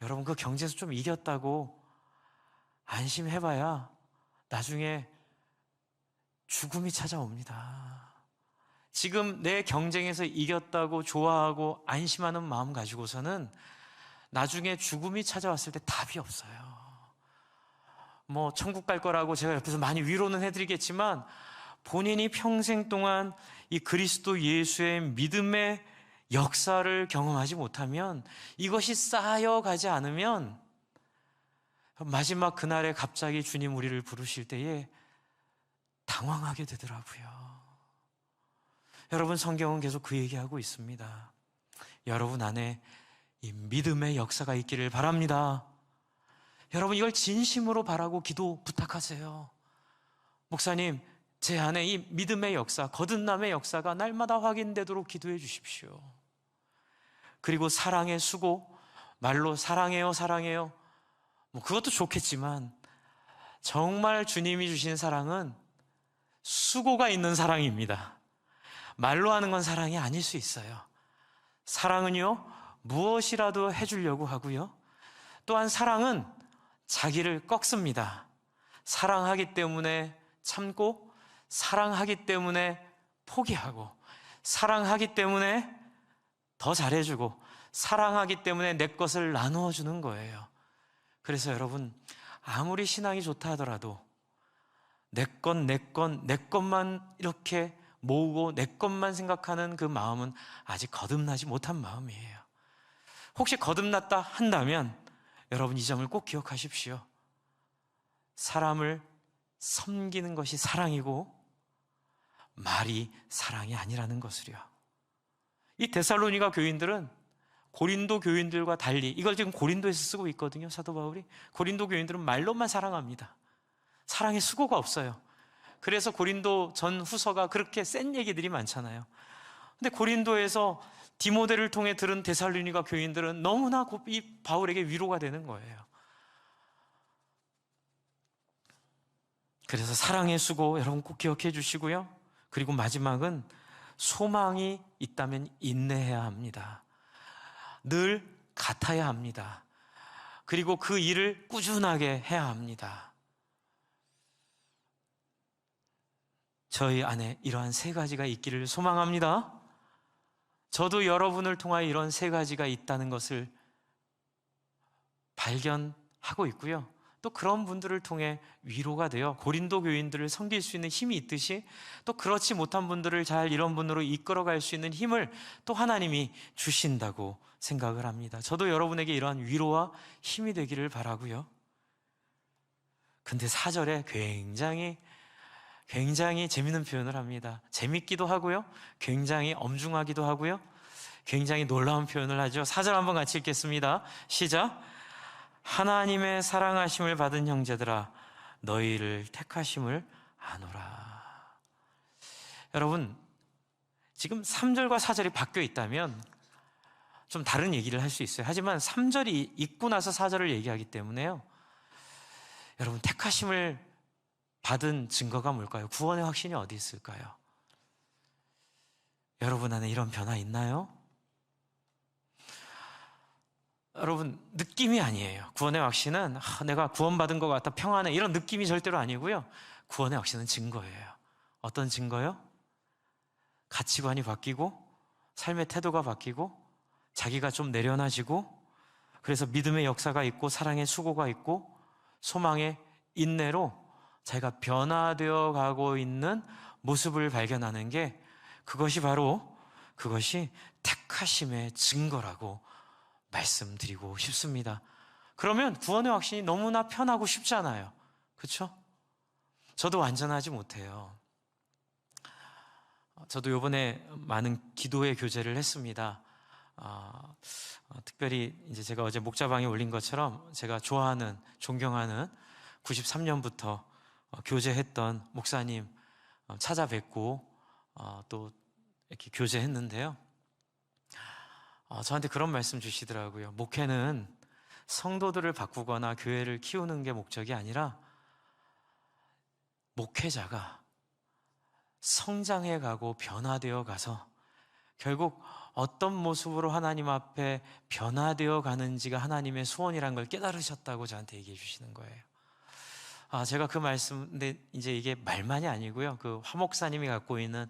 [SPEAKER 1] 여러분 그 경쟁에서 좀 이겼다고 안심해봐야 나중에 죽음이 찾아옵니다. 지금 내 경쟁에서 이겼다고 좋아하고 안심하는 마음 가지고서는 나중에 죽음이 찾아왔을 때 답이 없어요. 뭐 천국 갈 거라고 제가 옆에서 많이 위로는 해드리겠지만, 본인이 평생 동안 이 그리스도 예수의 믿음의 역사를 경험하지 못하면, 이것이 쌓여가지 않으면 마지막 그날에 갑자기 주님 우리를 부르실 때에 당황하게 되더라고요. 여러분, 성경은 계속 그 얘기하고 있습니다. 여러분 안에 이 믿음의 역사가 있기를 바랍니다. 여러분, 이걸 진심으로 바라고 기도 부탁하세요. 목사님, 제 안에 이 믿음의 역사, 거듭남의 역사가 날마다 확인되도록 기도해 주십시오. 그리고 사랑의 수고, 말로 사랑해요, 사랑해요, 뭐 그것도 좋겠지만 정말 주님이 주신 사랑은 수고가 있는 사랑입니다. 말로 하는 건 사랑이 아닐 수 있어요. 사랑은요, 무엇이라도 해주려고 하고요, 또한 사랑은 자기를 꺾습니다. 사랑하기 때문에 참고, 사랑하기 때문에 포기하고, 사랑하기 때문에 더 잘해주고, 사랑하기 때문에 내 것을 나누어 주는 거예요. 그래서 여러분, 아무리 신앙이 좋다 하더라도 내 것만 이렇게 모으고 내 것만 생각하는 그 마음은 아직 거듭나지 못한 마음이에요. 혹시 거듭났다 한다면 여러분, 이 점을 꼭 기억하십시오. 사람을 섬기는 것이 사랑이고 말이 사랑이 아니라는 것을요. 이 데살로니가 교인들은 고린도 교인들과 달리, 이걸 지금 고린도에서 쓰고 있거든요, 사도 바울이. 고린도 교인들은 말로만 사랑합니다. 사랑의 수고가 없어요. 그래서 고린도 전 후서가 그렇게 센 얘기들이 많잖아요. 근데 고린도에서 디모데를 통해 들은 데살로니가 교인들은 너무나 이 바울에게 위로가 되는 거예요. 그래서 사랑의 수고 여러분 꼭 기억해 주시고요. 그리고 마지막은 소망이 있다면 인내해야 합니다. 늘 같아야 합니다. 그리고 그 일을 꾸준하게 해야 합니다. 저희 안에 이러한 세 가지가 있기를 소망합니다. 저도 여러분을 통하여 이런 세 가지가 있다는 것을 발견하고 있고요. 또 그런 분들을 통해 위로가 되어 고린도 교인들을 섬길 수 있는 힘이 있듯이 또 그렇지 못한 분들을 잘 이런 분으로 이끌어갈 수 있는 힘을 또 하나님이 주신다고 생각을 합니다. 저도 여러분에게 이러한 위로와 힘이 되기를 바라고요. 근데 4절에 굉장히 재밌는 표현을 합니다. 재밌기도 하고요, 굉장히 엄중하기도 하고요, 굉장히 놀라운 표현을 하죠. 4절 한번 같이 읽겠습니다. 시작. 하나님의 사랑하심을 받은 형제들아, 너희를 택하심을 아노라. 여러분, 지금 3절과 4절이 바뀌어 있다면 좀 다른 얘기를 할 수 있어요. 하지만 3절이 읽고 나서 4절을 얘기하기 때문에요, 여러분, 택하심을 받은 증거가 뭘까요? 구원의 확신이 어디 있을까요? 여러분 안에 이런 변화 있나요? 여러분, 느낌이 아니에요. 구원의 확신은 내가 구원받은 것 같아, 평안해, 이런 느낌이 절대로 아니고요. 구원의 확신은 증거예요. 어떤 증거요? 가치관이 바뀌고 삶의 태도가 바뀌고 자기가 좀 내려놔지고, 그래서 믿음의 역사가 있고 사랑의 수고가 있고 소망의 인내로 자기가 변화되어 가고 있는 모습을 발견하는 게, 그것이 택하심의 증거라고 말씀드리고 싶습니다. 그러면 구원의 확신이 너무나 편하고 쉽잖아요. 그렇죠? 저도 완전하지 못해요. 저도 이번에 많은 기도의 교제를 했습니다. 특별히 이제 제가 어제 목자방에 올린 것처럼 제가 좋아하는, 존경하는 93년부터 교제했던 목사님 찾아뵙고 또 이렇게 교제했는데요. 저한테 그런 말씀 주시더라고요. 목회는 성도들을 바꾸거나 교회를 키우는 게 목적이 아니라 목회자가 성장해 가고 변화되어 가서 결국 어떤 모습으로 하나님 앞에 변화되어 가는지가 하나님의 소원이라는 걸 깨달으셨다고 저한테 얘기해 주시는 거예요. 제가 그 말씀, 근데 이제 이게 말만이 아니고요. 그 화 목사님이 갖고 있는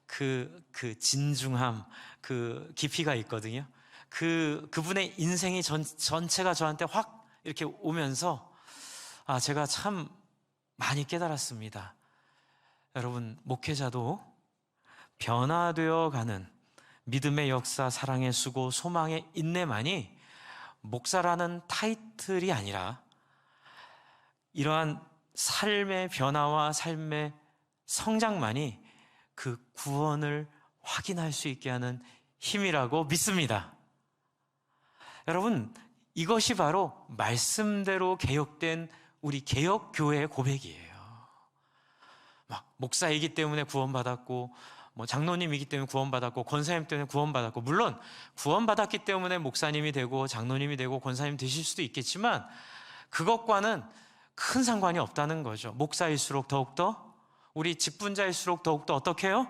[SPEAKER 1] 그 진중함, 그 깊이가 있거든요. 그분의 인생이 전체가 저한테 확 이렇게 오면서 제가 참 많이 깨달았습니다. 여러분, 목회자도 변화되어 가는 믿음의 역사, 사랑의 수고, 소망의 인내만이 목사라는 타이틀이 아니라 이러한 삶의 변화와 삶의 성장만이 그 구원을 확인할 수 있게 하는 힘이라고 믿습니다. 여러분, 이것이 바로 말씀대로 개혁된 우리 개혁교회의 고백이에요. 막 목사이기 때문에 구원받았고, 장로님이기 때문에 구원받았고, 권사님 때문에 구원받았고, 물론 구원받았기 때문에 목사님이 되고 장로님이 되고 권사님 되실 수도 있겠지만 그것과는 큰 상관이 없다는 거죠. 목사일수록 더욱더, 우리 직분자일수록 더욱더 어떻게 해요?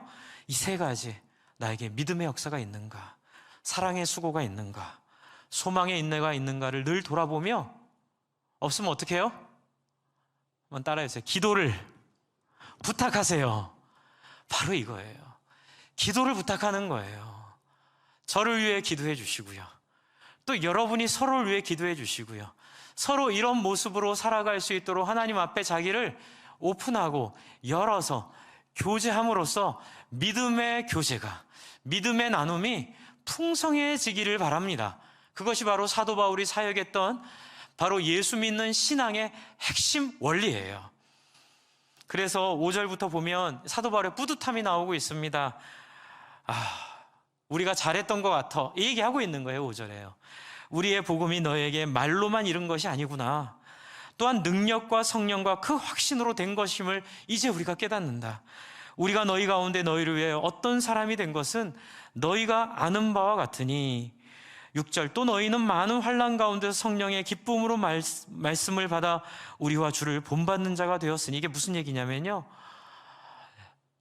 [SPEAKER 1] 이 세 가지, 나에게 믿음의 역사가 있는가, 사랑의 수고가 있는가, 소망의 인내가 있는가를 늘 돌아보며, 없으면 어떻게 해요? 한번 따라해주세요. 기도를 부탁하세요. 바로 이거예요. 기도를 부탁하는 거예요. 저를 위해 기도해 주시고요, 또 여러분이 서로를 위해 기도해 주시고요, 서로 이런 모습으로 살아갈 수 있도록 하나님 앞에 자기를 오픈하고 열어서 교제함으로써 믿음의 교제가, 믿음의 나눔이 풍성해지기를 바랍니다. 그것이 바로 사도 바울이 사역했던 바로 예수 믿는 신앙의 핵심 원리예요. 그래서 5절부터 보면 사도 바울의 뿌듯함이 나오고 있습니다. 우리가 잘했던 것 같아. 이 얘기하고 있는 거예요. 5절에요. 우리의 복음이 너에게 말로만 이른 것이 아니구나. 또한 능력과 성령과 그 확신으로 된 것임을 이제 우리가 깨닫는다. 우리가 너희 가운데 너희를 위해 어떤 사람이 된 것은 너희가 아는 바와 같으니 6절 또 너희는 많은 환난 가운데서 성령의 기쁨으로 말씀을 받아 우리와 주를 본받는 자가 되었으니 이게 무슨 얘기냐면요.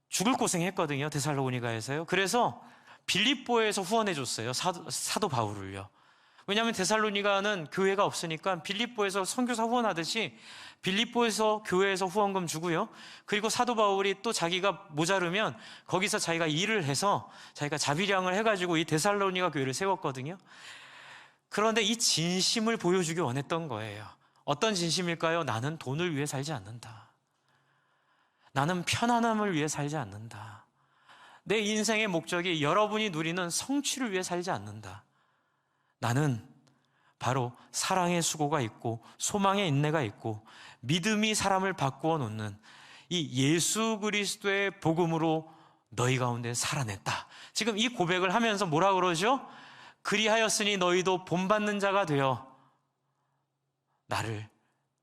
[SPEAKER 1] 죽을 고생했거든요. 데살로니가에서요. 그래서 빌립보에서 후원해 줬어요. 사도 바울을요. 왜냐하면 데살로니가는 교회가 없으니까 빌립보에서 선교사 후원하듯이 빌립보에서 교회에서 후원금 주고요. 그리고 사도 바울이 또 자기가 모자르면 거기서 자기가 일을 해서 자기가 자비량을 해가지고 이 데살로니가 교회를 세웠거든요. 그런데 이 진심을 보여주기 원했던 거예요. 어떤 진심일까요? 나는 돈을 위해 살지 않는다. 나는 편안함을 위해 살지 않는다. 내 인생의 목적이 여러분이 누리는 성취를 위해 살지 않는다. 나는 바로 사랑의 수고가 있고 소망의 인내가 있고 믿음이 사람을 바꾸어 놓는 이 예수 그리스도의 복음으로 너희 가운데 살아냈다. 지금 이 고백을 하면서 뭐라 그러죠? 그리하였으니 너희도 본받는 자가 되어 나를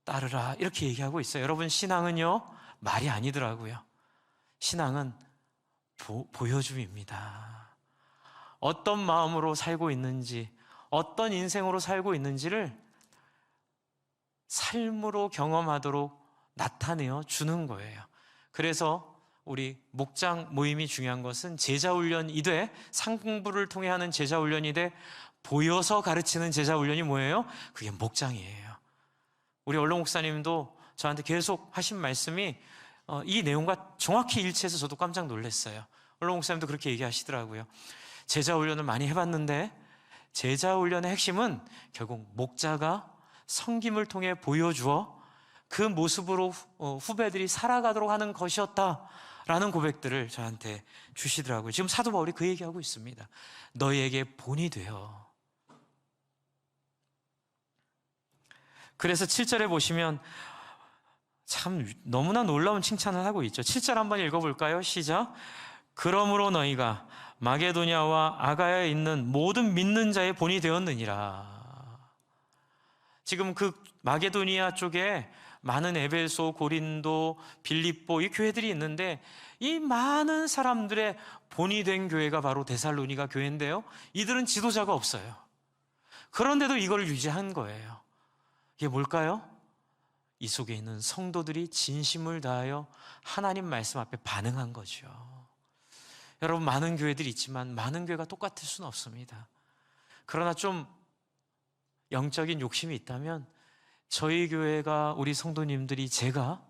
[SPEAKER 1] 따르라. 이렇게 얘기하고 있어요. 여러분, 신앙은요 말이 아니더라고요. 신앙은 보여줌입니다. 어떤 마음으로 살고 있는지, 어떤 인생으로 살고 있는지를 삶으로 경험하도록 나타내어 주는 거예요. 그래서 우리 목장 모임이 중요한 것은 제자훈련이 돼, 상공부를 통해 하는 제자훈련이 돼, 보여서 가르치는 제자훈련이 뭐예요? 그게 목장이에요. 우리 원로 목사님도 저한테 계속 하신 말씀이 이 내용과 정확히 일치해서 저도 깜짝 놀랐어요. 원로 목사님도 그렇게 얘기하시더라고요. 제자훈련을 많이 해봤는데 제자훈련의 핵심은 결국 목자가 섬김을 통해 보여주어 그 모습으로 후배들이 살아가도록 하는 것이었다라는 고백들을 저한테 주시더라고요. 지금 사도 바울이 그 얘기하고 있습니다. 너희에게 본이 되어. 그래서 7절에 보시면 참 너무나 놀라운 칭찬을 하고 있죠. 7절 한번 읽어볼까요? 시작. 그러므로 너희가 마게도냐와 아가야에 있는 모든 믿는 자의 본이 되었느니라. 지금 그 마게도니아 쪽에 많은 에베소, 고린도, 빌립보 이 교회들이 있는데 이 많은 사람들의 본이 된 교회가 바로 데살로니가 교회인데요. 이들은 지도자가 없어요. 그런데도 이걸 유지한 거예요. 이게 뭘까요? 이 속에 있는 성도들이 진심을 다하여 하나님 말씀 앞에 반응한 거죠. 여러분, 많은 교회들이 있지만 많은 교회가 똑같을 수는 없습니다. 그러나 좀 영적인 욕심이 있다면 저희 교회가, 우리 성도님들이, 제가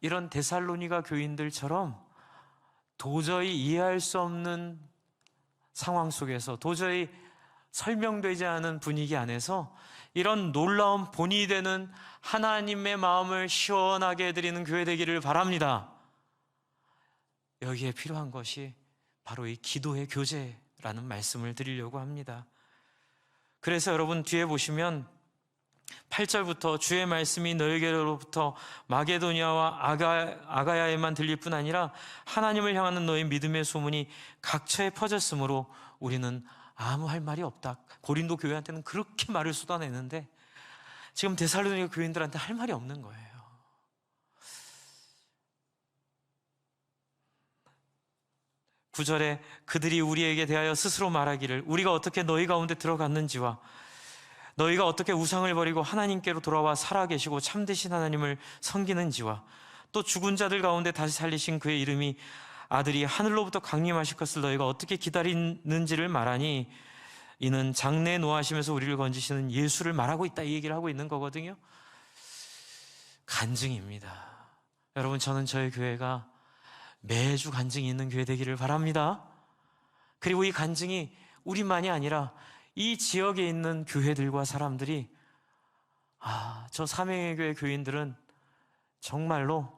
[SPEAKER 1] 이런 데살로니가 교인들처럼 도저히 이해할 수 없는 상황 속에서, 도저히 설명되지 않은 분위기 안에서 이런 놀라운 본이 되는 하나님의 마음을 시원하게 해드리는 교회 되기를 바랍니다. 여기에 필요한 것이 바로 이 기도의 교제라는 말씀을 드리려고 합니다. 그래서 여러분 뒤에 보시면 8절부터 주의 말씀이 너희에게로부터 마게도니아와 아가야에만 들릴 뿐 아니라 하나님을 향하는 너희 믿음의 소문이 각처에 퍼졌으므로 우리는 아무 할 말이 없다. 고린도 교회한테는 그렇게 말을 쏟아내는데 지금 데살로니가 교인들한테 할 말이 없는 거예요. 구절에 그들이 우리에게 대하여 스스로 말하기를 우리가 어떻게 너희 가운데 들어갔는지와 너희가 어떻게 우상을 버리고 하나님께로 돌아와 살아계시고 참되신 하나님을 섬기는지와 또 죽은 자들 가운데 다시 살리신 그의 이름이 아들이 하늘로부터 강림하실 것을 너희가 어떻게 기다리는지를 말하니 이는 장래에 노하시면서 우리를 건지시는 예수를 말하고 있다, 이 얘기를 하고 있는 거거든요. 간증입니다. 여러분, 저는 저희 교회가 매주 간증이 있는 교회 되기를 바랍니다. 그리고 이 간증이 우리만이 아니라 이 지역에 있는 교회들과 사람들이 저 삼행의 교회 교인들은 정말로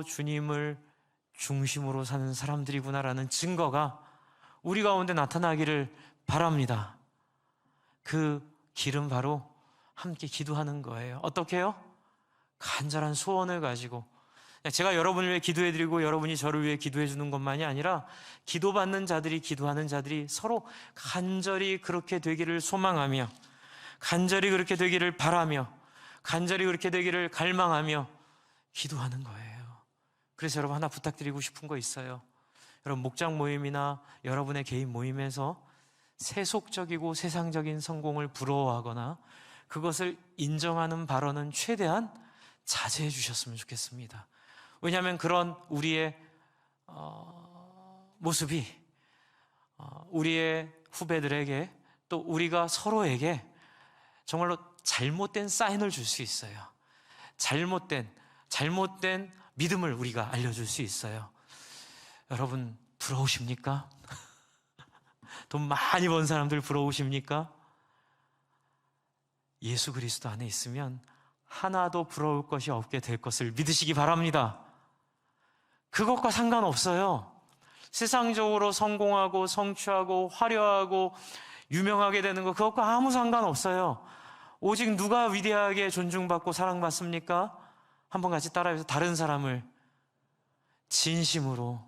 [SPEAKER 1] 주님을 중심으로 사는 사람들이구나라는 증거가 우리 가운데 나타나기를 바랍니다. 그 길은 바로 함께 기도하는 거예요. 어떻게 해요? 간절한 소원을 가지고 제가 여러분을 위해 기도해드리고 여러분이 저를 위해 기도해주는 것만이 아니라 기도받는 자들이, 기도하는 자들이 서로 간절히 그렇게 되기를 소망하며, 간절히 그렇게 되기를 바라며, 간절히 그렇게 되기를 갈망하며 기도하는 거예요. 그래서 여러분, 하나 부탁드리고 싶은 거 있어요. 여러분, 목장 모임이나 여러분의 개인 모임에서 세속적이고 세상적인 성공을 부러워하거나 그것을 인정하는 발언은 최대한 자제해 주셨으면 좋겠습니다. 왜냐하면 그런 우리의 모습이 우리의 후배들에게, 또 우리가 서로에게 정말로 잘못된 사인을 줄 수 있어요. 잘못된 믿음을 우리가 알려줄 수 있어요. 여러분, 부러우십니까? 돈 많이 번 사람들 부러우십니까? 예수 그리스도 안에 있으면 하나도 부러울 것이 없게 될 것을 믿으시기 바랍니다. 그것과 상관없어요. 세상적으로 성공하고 성취하고 화려하고 유명하게 되는 거, 그것과 아무 상관없어요. 오직 누가 위대하게 존중받고 사랑받습니까? 한번 같이 따라해서, 다른 사람을 진심으로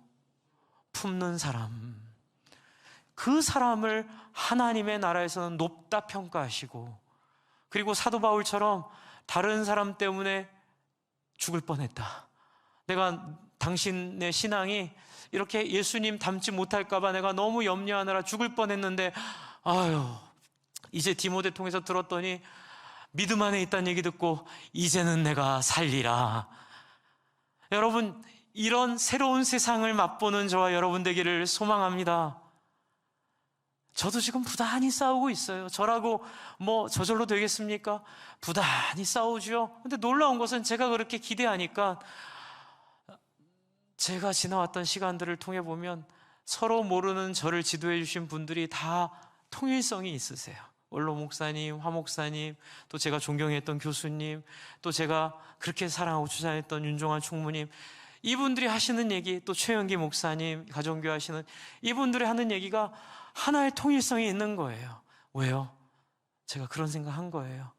[SPEAKER 1] 품는 사람, 그 사람을 하나님의 나라에서는 높다 평가하시고, 그리고 사도 바울처럼 다른 사람 때문에 죽을 뻔했다, 내가 당신의 신앙이 이렇게 예수님 닮지 못할까 봐 내가 너무 염려하느라 죽을 뻔했는데, 이제 디모데 통해서 들었더니 믿음 안에 있다는 얘기 듣고 이제는 내가 살리라. 여러분, 이런 새로운 세상을 맛보는 저와 여러분 되기를 소망합니다. 저도 지금 부단히 싸우고 있어요. 저라고 뭐 저절로 되겠습니까? 부단히 싸우죠. 근데 놀라운 것은 제가 그렇게 기대하니까 제가 지나왔던 시간들을 통해 보면 서로 모르는 저를 지도해 주신 분들이 다 통일성이 있으세요. 원로 목사님, 화 목사님, 또 제가 존경했던 교수님, 또 제가 그렇게 사랑하고 추천했던 윤종환 총무님, 이분들이 하시는 얘기, 또 최영기 목사님, 가정교회 하시는 이분들이 하는 얘기가 하나의 통일성이 있는 거예요. 왜요? 제가 그런 생각한 거예요.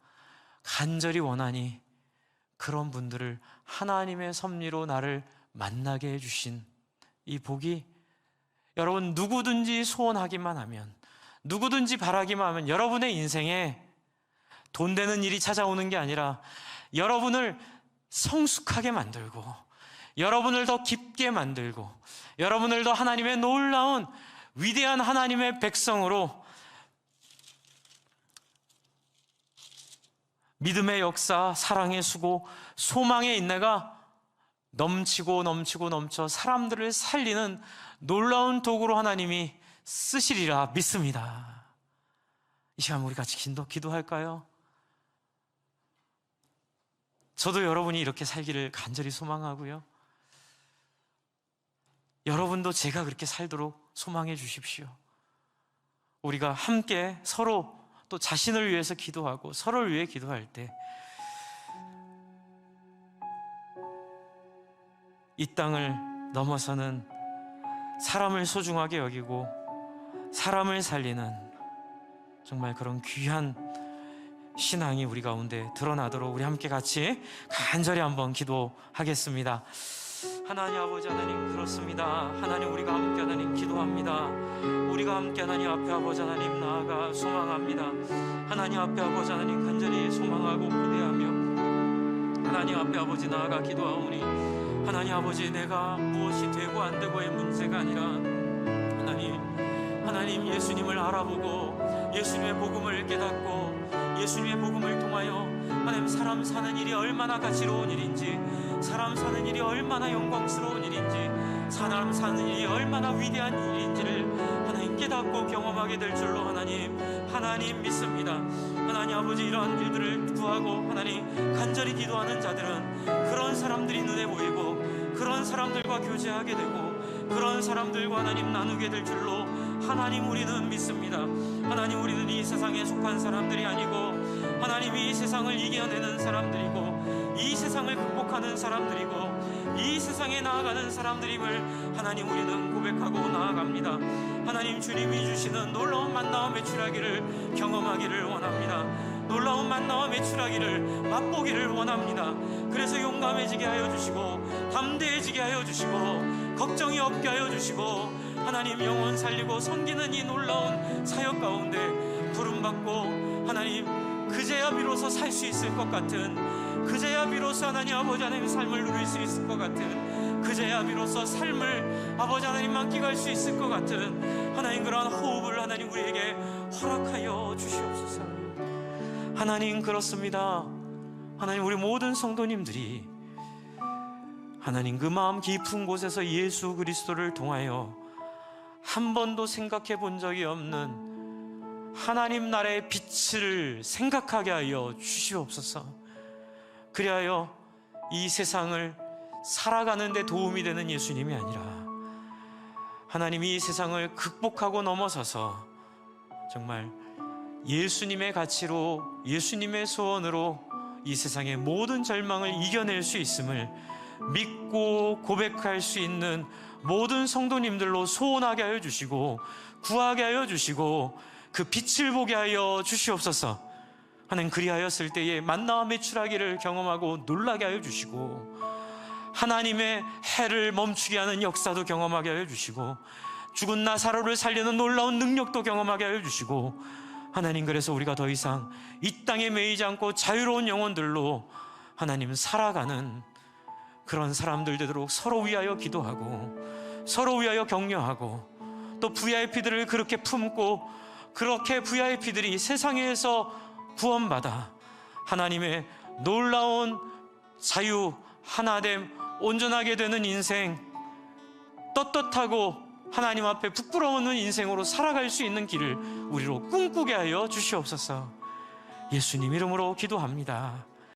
[SPEAKER 1] 간절히 원하니 그런 분들을 하나님의 섭리로 나를 만나게 해주신 이 복이, 여러분, 누구든지 소원하기만 하면, 누구든지 바라기만 하면 여러분의 인생에 돈 되는 일이 찾아오는 게 아니라 여러분을 성숙하게 만들고, 여러분을 더 깊게 만들고, 여러분을 더 하나님의 놀라운 위대한 하나님의 백성으로 믿음의 역사, 사랑의 수고, 소망의 인내가 넘치고 넘쳐 사람들을 살리는 놀라운 도구로 하나님이 쓰시리라 믿습니다. 이 시간 우리 같이 기도할까요? 저도 여러분이 이렇게 살기를 간절히 소망하고요, 여러분도 제가 그렇게 살도록 소망해 주십시오. 우리가 함께 서로 또 자신을 위해서 기도하고 서로를 위해 기도할 때 이 땅을 넘어서는 사람을 소중하게 여기고 사람을 살리는 정말 그런 귀한 신앙이 우리 가운데 드러나도록 우리 함께 같이 간절히 한번 기도하겠습니다. 하나님 아버지, 하나님, 그렇습니다. 하나님, 우리가 함께 하나님 기도합니다. 우리가 함께 하나님 앞에 아버지 하나님 나아가 소망합니다. 하나님 앞에 아버지 하나님 간절히 소망하고 기대하며 하나님 앞에 아버지 나아가 기도하오니, 하나님 아버지, 내가 무엇이 되고 안 되고의 문제가 아니라 하나님 예수님을 알아보고 예수님의 복음을 깨닫고 예수님의 복음을 통하여 하나님 사람 사는 일이 얼마나 가치로운 일인지, 사람 사는 일이 얼마나 영광스러운 일인지, 사람 사는 일이 얼마나 위대한 일인지를 하나님 깨닫고 경험하게 될 줄로 하나님 믿습니다. 하나님 아버지, 이러한 일들을 구하고 하나님 간절히 기도하는 자들은 그런 사람들이 눈에 보이고 그런 사람들과 교제하게 되고 그런 사람들과 하나님 나누게 될 줄로 하나님 우리는 믿습니다. 하나님, 우리는 이 세상에 속한 사람들이 아니고 하나님 이 세상을 이겨내는 사람들이고 이 세상을 극복하는 사람들이고 이 세상에 나아가는 사람들임을 하나님 우리는 고백하고 나아갑니다. 하나님, 주님이 주시는 놀라운 만나와 매출하기를 경험하기를 원합니다. 놀라운 만나와 메추라기를 맛보기를 원합니다. 그래서 용감해지게 하여 주시고 담대해지게 하여 주시고 걱정이 없게 하여 주시고 하나님 영혼 살리고 섬기는 이 놀라운 사역 가운데 부름받고 하나님 그제야 비로소 살 수 있을 것 같은, 그제야 비로소 하나님 아버지 하나님의 삶을 누릴 수 있을 것 같은, 그제야 비로소 삶을 아버지 하나님 만끽할 수 있을 것 같은 하나님 그러한 호흡을 하나님 우리에게 허락하여 주시옵소서. 하나님 그렇습니다. 하나님 우리 모든 성도님들이 하나님 그 마음 깊은 곳에서 예수 그리스도를 통하여 한 번도 생각해 본 적이 없는 하나님 나라의 빛을 생각하게 하여 주시옵소서. 그리하여 이 세상을 살아가는 데 도움이 되는 예수님이 아니라 하나님 이 세상을 극복하고 넘어서서 정말 예수님의 가치로, 예수님의 소원으로 이 세상의 모든 절망을 이겨낼 수 있음을 믿고 고백할 수 있는 모든 성도님들로 소원하게 하여 주시고 구하게 하여 주시고 그 빛을 보게 하여 주시옵소서. 하나님 그리하였을 때에 만나와 메추라기를 경험하고 놀라게 하여 주시고 하나님의 해를 멈추게 하는 역사도 경험하게 하여 주시고 죽은 나사로를 살리는 놀라운 능력도 경험하게 하여 주시고 하나님 그래서 우리가 더 이상 이 땅에 매이지 않고 자유로운 영혼들로 하나님 살아가는 그런 사람들 되도록 서로 위하여 기도하고 서로 위하여 격려하고 또 VIP들을 그렇게 품고 그렇게 VIP들이 세상에서 구원받아 하나님의 놀라운 자유, 하나됨, 온전하게 되는 인생, 떳떳하고 하나님 앞에 부끄러워하는 인생으로 살아갈 수 있는 길을 우리로 꿈꾸게 하여 주시옵소서. 예수님 이름으로 기도합니다.